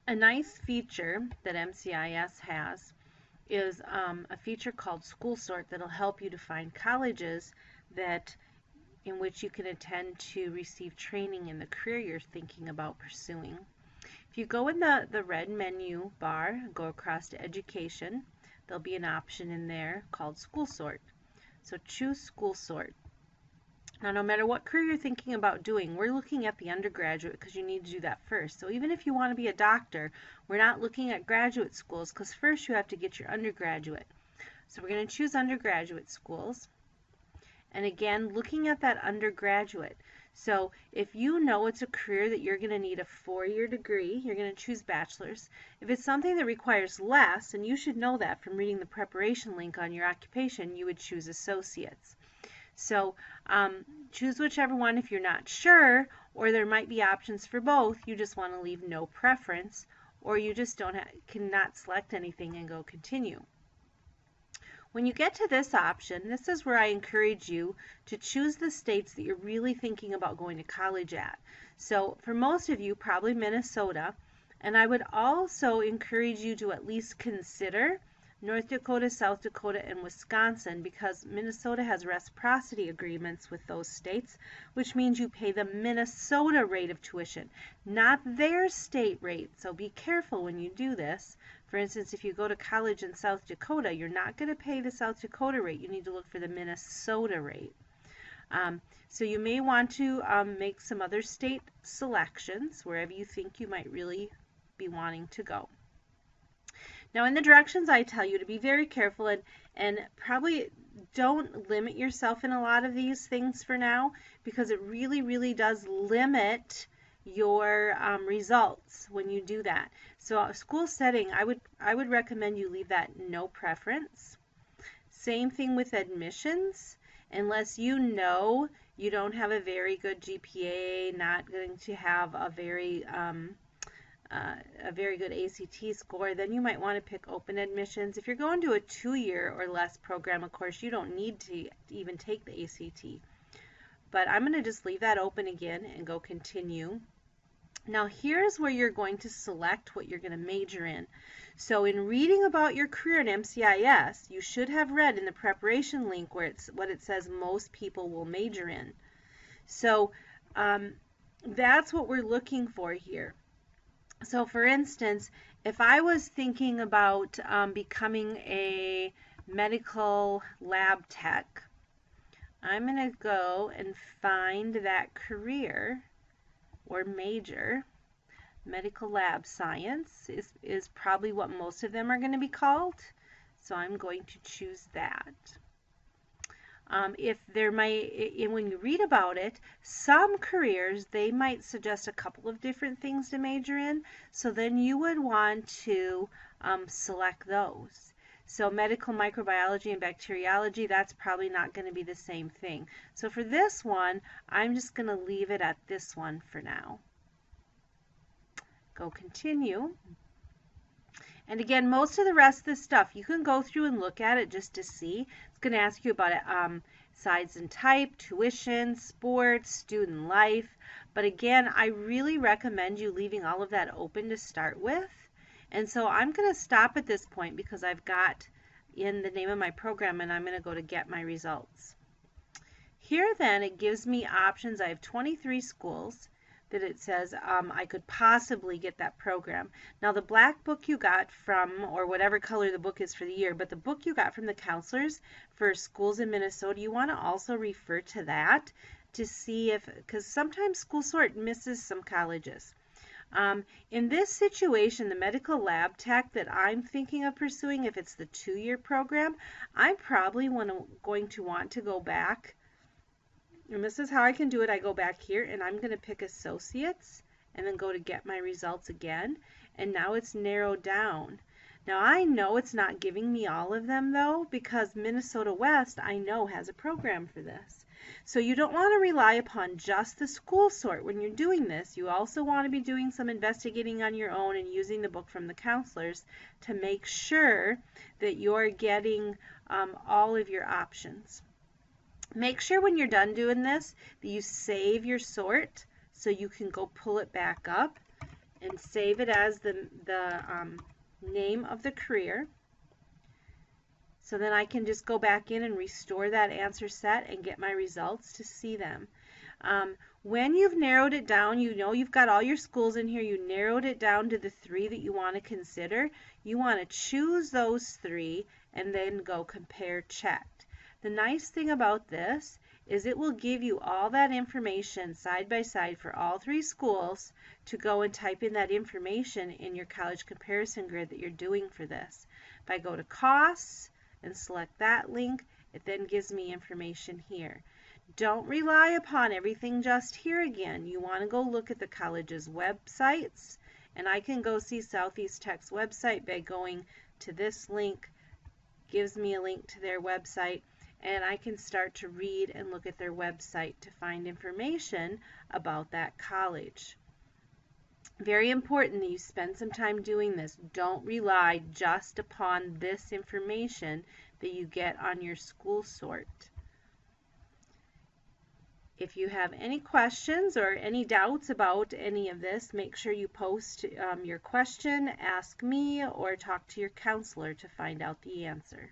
A nice feature that MCIS has is a feature called School Sort that'll help you to find colleges that in which you can attend to receive training in the career you're thinking about pursuing. If you go in the red menu bar, go across to Education, there'll be an option in there called School Sort. So choose School Sort. Now, no matter what career you're thinking about doing, we're looking at the undergraduate because you need to do that first. So even if you want to be a doctor, we're not looking at graduate schools because first you have to get your undergraduate. So we're going to choose undergraduate schools. And again, looking at that undergraduate. So if you know it's a career that you're going to need a 4-year degree, you're going to choose bachelor's. If it's something that requires less, and you should know that from reading the preparation link on your occupation, you would choose associates. So choose whichever one if you're not sure, or there might be options for both. You just want to leave no preference, or you just cannot select anything and go continue. When you get to this option, this is where I encourage you to choose the states that you're really thinking about going to college at. So for most of you, probably Minnesota, and I would also encourage you to at least consider North Dakota, South Dakota, and Wisconsin, because Minnesota has reciprocity agreements with those states, which means you pay the Minnesota rate of tuition, not their state rate. So be careful when you do this. For instance, if you go to college in South Dakota, you're not going to pay the South Dakota rate. You need to look for the Minnesota rate. So you may want to make some other state selections wherever you think you might really be wanting to go. Now in the directions I tell you to be very careful and probably don't limit yourself in a lot of these things for now, because it really does limit your results when you do that. So a school setting, I would recommend you leave that no preference. Same thing with admissions, unless you know you don't have a very good GPA, not going to have a very good ACT score, then you might want to pick open admissions. If you're going to a 2-year or less program, of course, you don't need to even take the ACT. But I'm going to just leave that open again and go continue. Now here's where you're going to select what you're going to major in. So in reading about your career in MCIS, you should have read in the preparation link where what it says most people will major in. So that's what we're looking for here. So for instance, if I was thinking about becoming a medical lab tech, I'm going to go and find that career or major. Medical lab science is probably what most of them are going to be called. So I'm going to choose that. If there when you read about it, some careers, they might suggest a couple of different things to major in, so then you would want to select those. So medical microbiology and bacteriology, that's probably not going to be the same thing. So for this one, I'm just going to leave it at this one for now. Go continue. And again, most of the rest of this stuff, you can go through and look at it just to see. It's going to ask you about size and type, tuition, sports, student life. But again, I really recommend you leaving all of that open to start with. And so I'm going to stop at this point because I've got in the name of my program, and I'm going to go to get my results. Here then, it gives me options. I have 23 schools that it says I could possibly get that program. Now the black book you got from, or whatever color the book is for the year, but the book you got from the counselors for schools in Minnesota, you want to also refer to that to see if, because sometimes School Sort misses some colleges. In this situation, the medical lab tech that I'm thinking of pursuing, if it's the 2-year program, I'm probably going to want to go back. And this is how I can do it. I go back here and I'm going to pick associates and then go to get my results again. And now it's narrowed down. Now I know it's not giving me all of them though, because Minnesota West I know has a program for this. So you don't want to rely upon just the School Sort when you're doing this. You also want to be doing some investigating on your own and using the book from the counselors to make sure that you're getting all of your options. Make sure when you're done doing this that you save your sort so you can go pull it back up and save it as the name of the career. So then I can just go back in and restore that answer set and get my results to see them. When you've narrowed it down, you know you've got all your schools in here, you narrowed it down to the 3 that you want to consider. You want to choose those 3 and then go compare checked. The nice thing about this is it will give you all that information side by side for all 3 schools to go and type in that information in your college comparison grid that you're doing for this. If I go to costs and select that link, it then gives me information here. Don't rely upon everything just here again. You want to go look at the college's websites, and I can go see Southeast Tech's website by going to this link. Gives me a link to their website, and I can start to read and look at their website to find information about that college. Very important that you spend some time doing this. Don't rely just upon this information that you get on your school sort. If you have any questions or any doubts about any of this, make sure you post your question, ask me, or talk to your counselor to find out the answer.